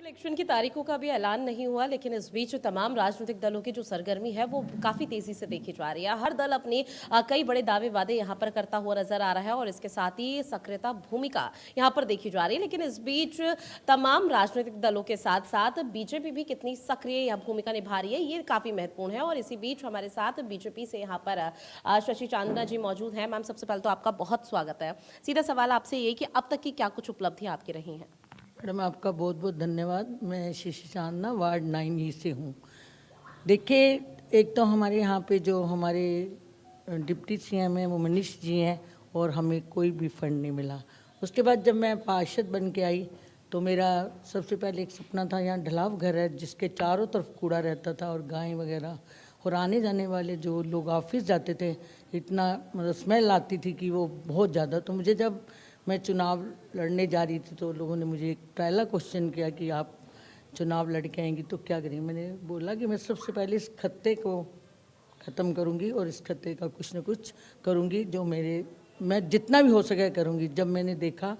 Election की तारीखों का भी ऐलान नहीं हुआ, लेकिन इस बीच तमाम राजनीतिक दलों की जो सरगर्मी है वो काफी तेजी से देखी जा रही है। हर दल अपनी कई बड़े दावे वादे यहाँ पर करता हुआ नजर आ रहा है और इसके साथ ही सक्रियता भूमिका यहाँ पर देखी जा रही है। लेकिन इस बीच तमाम राजनीतिक दलों के साथ साथ बीजेपी भी कितनी सक्रिय यहाँ भूमिका निभा रही है, ये काफी महत्वपूर्ण है। और इसी बीच हमारे साथ बीजेपी से यहाँ पर शशि चांदना जी मौजूद हैं। मैम, सबसे पहले तो आपका बहुत स्वागत है। सीधा सवाल आपसे ये कि अब तक की क्या कुछ उपलब्धियां आपकी रही हैं? मैडम, आपका बहुत बहुत धन्यवाद। मैं शशि चांदना वार्ड 9 ई से हूँ। देखिए, एक तो हमारे यहाँ पे जो हमारे डिप्टी सीएम हैं वो मनीष जी हैं और हमें कोई भी फंड नहीं मिला। उसके बाद जब मैं पार्षद बन के आई तो मेरा सबसे पहले एक सपना था, यहाँ ढलाव घर है जिसके चारों तरफ कूड़ा रहता था और गाय वगैरह, और आने जाने वाले जो लोग ऑफिस जाते थे इतना मतलब स्मेल आती थी कि वो बहुत ज़्यादा। तो मुझे जब मैं चुनाव लड़ने जा रही थी तो लोगों ने मुझे एक पहला क्वेश्चन किया कि आप चुनाव लड़ के आएंगी तो क्या करेंगे। मैंने बोला कि मैं सबसे पहले इस खत्ते को ख़त्म करूंगी और इस खत्ते का कुछ न कुछ करूंगी, जो मैं जितना भी हो सके करूंगी। जब मैंने देखा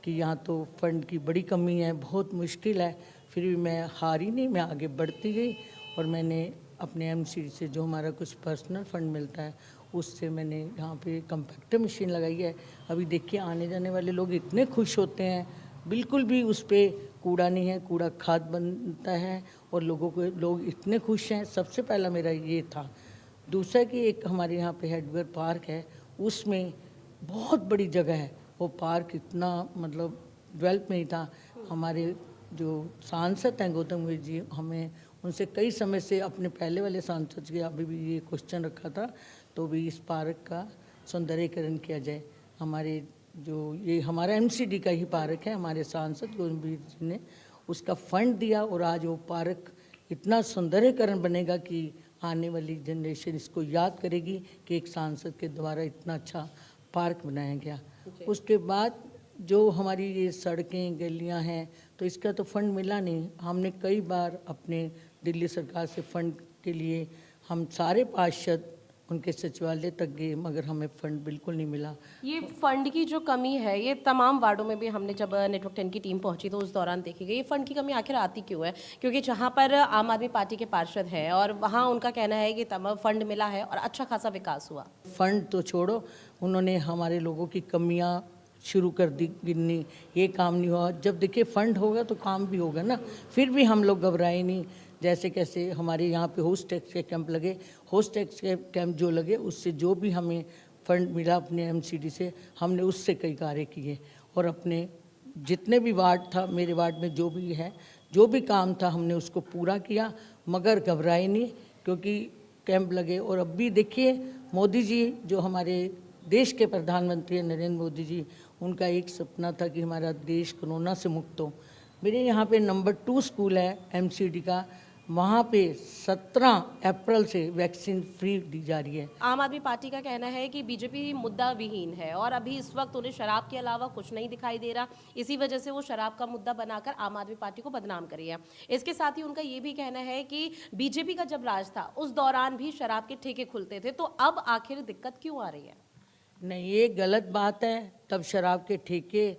कि यहाँ तो फंड की बड़ी कमी है, बहुत मुश्किल है, फिर भी मैं हारी नहीं, मैं आगे बढ़ती गई और मैंने अपने एमसीडी से जो हमारा कुछ पर्सनल फंड मिलता है उससे मैंने यहाँ पे कंपैक्टर मशीन लगाई है। अभी देखिए, आने जाने वाले लोग इतने खुश होते हैं, बिल्कुल भी उस पर कूड़ा नहीं है, कूड़ा खाद बनता है और लोग इतने खुश हैं। सबसे पहला मेरा ये था। दूसरा कि एक हमारे यहाँ पे हेडवेयर पार्क है, उसमें बहुत बड़ी जगह है, वो पार्क इतना मतलब डेवलप नहीं था। हमारे जो सांसद हैं गौतम गंभीर जी, हमें उनसे कई समय से अपने पहले वाले सांसद के अभी भी ये क्वेश्चन रखा था तो भी इस पार्क का सौंदर्यीकरण किया जाए। हमारे जो ये हमारा एमसीडी का ही पार्क है, हमारे सांसद गौतम जी ने उसका फंड दिया और आज वो पार्क इतना सौंदर्यीकरण बनेगा कि आने वाली जनरेशन इसको याद करेगी कि एक सांसद के द्वारा इतना अच्छा पार्क बनाया गया। उसके बाद जो हमारी ये सड़कें गलियां हैं तो इसका तो फंड मिला नहीं। हमने कई बार अपने दिल्ली सरकार से फंड के लिए हम सारे पार्षद उनके सचिवालय तक गए मगर हमें फंड बिल्कुल नहीं मिला। ये फंड की जो कमी है ये तमाम वार्डों में भी हमने जब नेटवर्क 10 की टीम पहुंची तो उस दौरान देखी गई। ये फंड की कमी आखिर आती क्यों है? क्योंकि जहां पर आम आदमी पार्टी के पार्षद हैं और वहां उनका कहना है कि तमाम फंड मिला है और अच्छा खासा विकास हुआ। फंड तो छोड़ो, उन्होंने हमारे लोगों की कमियां शुरू कर दी गिननी, ये काम नहीं हुआ। जब देखिए फंड होगा तो काम भी होगा ना, फिर भी हम लोग घबराए नहीं। जैसे कैसे हमारे यहाँ पे होस्ट टैक्स के कैंप लगे, होस्ट टैक्स के कैंप जो लगे उससे जो भी हमें फंड मिला अपने एमसीडी से, हमने उससे कई कार्य किए और अपने जितने भी वार्ड था, मेरे वार्ड में जो भी है, जो भी काम था हमने उसको पूरा किया मगर घबराए नहीं क्योंकि कैंप लगे। और अब भी देखिए, मोदी जी जो हमारे देश के प्रधानमंत्री हैं नरेंद्र मोदी जी, उनका एक सपना था कि हमारा देश कोरोना से मुक्त हो। मेरे यहाँ पे नंबर 2 स्कूल है एमसीडी का, वहाँ पे 17 अप्रैल से वैक्सीन फ्री दी जा रही है। आम आदमी पार्टी का कहना है कि बीजेपी मुद्दा विहीन है और अभी इस वक्त उन्हें शराब के अलावा कुछ नहीं दिखाई दे रहा, इसी वजह से वो शराब का मुद्दा बनाकर आम आदमी पार्टी को बदनाम कर रही है। इसके साथ ही उनका ये भी कहना है कि बीजेपी का जब राज था उस दौरान भी शराब के ठेके खुलते थे, तो अब आखिर दिक्कत क्यों आ रही है? नहीं, ये गलत बात है। तब शराब के ठेके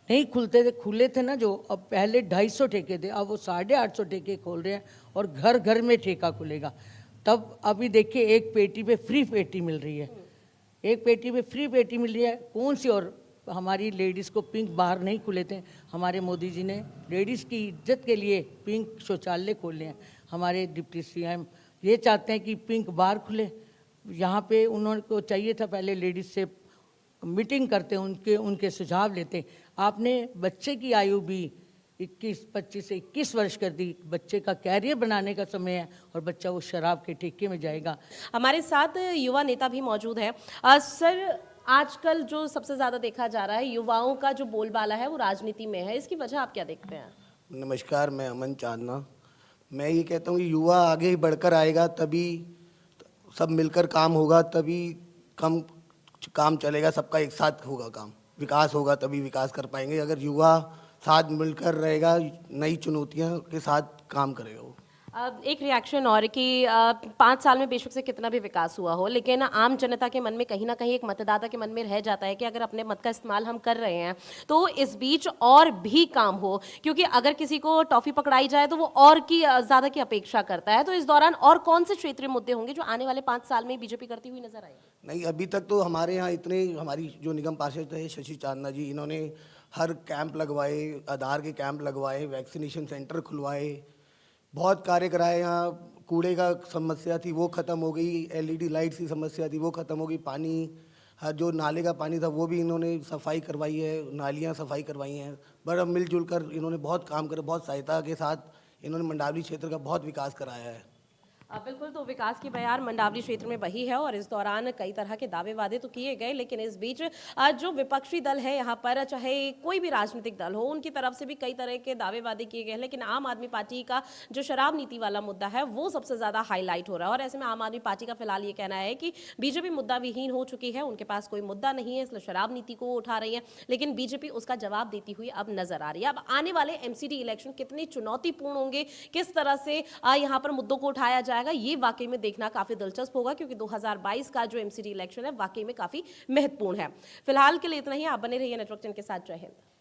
नहीं खुलते थे, खुले थे ना जो, अब पहले 250 ठेके थे, अब वो 850 ठेके खोल रहे हैं और घर घर में ठेका खुलेगा। तब अभी देखिए एक पेटी पे फ्री पेटी मिल रही है, एक पेटी पे फ्री पेटी मिल रही है कौन सी। और हमारी लेडीज़ को पिंक बाहर नहीं खुले थे, हमारे मोदी जी ने लेडीज़ की इज्जत के लिए पिंक शौचालय खोले हैं। हमारे डिप्टी सीएम ये चाहते हैं कि पिंक बाहर खुले। यहाँ पे उन्होंने को चाहिए था पहले लेडीज़ से मीटिंग करते, उनके सुझाव लेते। आपने बच्चे की आयु भी 25 से 21 वर्ष कर दी। बच्चे का कैरियर बनाने का समय है और बच्चा वो शराब के ठेके में जाएगा। हमारे साथ युवा नेता भी मौजूद हैं। सर, आजकल जो सबसे ज्यादा देखा जा रहा है युवाओं का जो बोलबाला है वो राजनीति में है, इसकी वजह आप क्या देखते हैं? नमस्कार, मैं अमन चांदना। मैं ये कहता हूँ कि युवा आगे ही बढ़कर आएगा, तभी सब मिलकर काम होगा, तभी कम काम चलेगा, सबका एक साथ होगा काम, विकास होगा, तभी विकास कर पाएंगे। अगर युवा साथ मिलकर रहेगा, नई चुनौतियों के साथ काम करेगा वो। एक रिएक्शन और कि 5 साल में बेशक से कितना भी विकास हुआ हो, लेकिन आम जनता के मन में कहीं ना कहीं एक मतदाता के मन में रह जाता है कि अगर अपने मत का इस्तेमाल हम कर रहे हैं तो इस बीच और भी काम हो, क्योंकि अगर किसी को टॉफी पकड़ाई जाए तो वो और की ज्यादा की अपेक्षा करता है। तो इस दौरान और कौन से क्षेत्रीय मुद्दे होंगे जो आने वाले 5 साल में बीजेपी करती हुई नजर आएगी? नहीं, अभी तक तो हमारे यहाँ इतने, हमारी जो निगम पार्षद है शशि चांदना जी, इन्होंने हर कैंप लगवाए, आधार के कैंप लगवाए, वैक्सीनेशन सेंटर खुलवाए, बहुत कार्य कराए। यहाँ कूड़े का समस्या थी वो ख़त्म हो गई, एलईडी लाइट्स की समस्या थी वो ख़त्म हो गई, पानी, हाँ, जो नाले का पानी था वो भी इन्होंने सफाई करवाई है, नालियाँ सफाई करवाई हैं। बड़ा मिलजुल कर इन्होंने बहुत काम करे, बहुत सहायता के साथ इन्होंने मंडावली क्षेत्र का बहुत विकास कराया है। बिल्कुल, तो विकास की बयार मंडावली क्षेत्र में बही है और इस दौरान कई तरह के दावे वादे तो किए गए, लेकिन इस बीच जो विपक्षी दल है यहाँ पर, चाहे कोई भी राजनीतिक दल हो, उनकी तरफ से भी कई तरह के दावे वादे किए गए, लेकिन आम आदमी पार्टी का जो शराब नीति वाला मुद्दा है वो सबसे ज्यादा हाईलाइट हो रहा है। और ऐसे में आम आदमी पार्टी का फिलहाल ये कहना है कि बीजेपी मुद्दा विहीन हो चुकी है, उनके पास कोई मुद्दा नहीं है, इसलिए शराब नीति को उठा रही है, लेकिन बीजेपी उसका जवाब देती हुई अब नजर आ रही है। अब आने वाले एमसीडी इलेक्शन कितने चुनौतीपूर्ण होंगे, किस तरह से यहाँ पर मुद्दों को उठाया जाएगा, ये वाकई में देखना काफी दिलचस्प होगा, क्योंकि 2022 का जो एमसीडी इलेक्शन है वाकई में काफी महत्वपूर्ण है। फिलहाल के लिए इतना ही। आप बने रहिए नेटवर्क 10 के साथ। जय हिंद।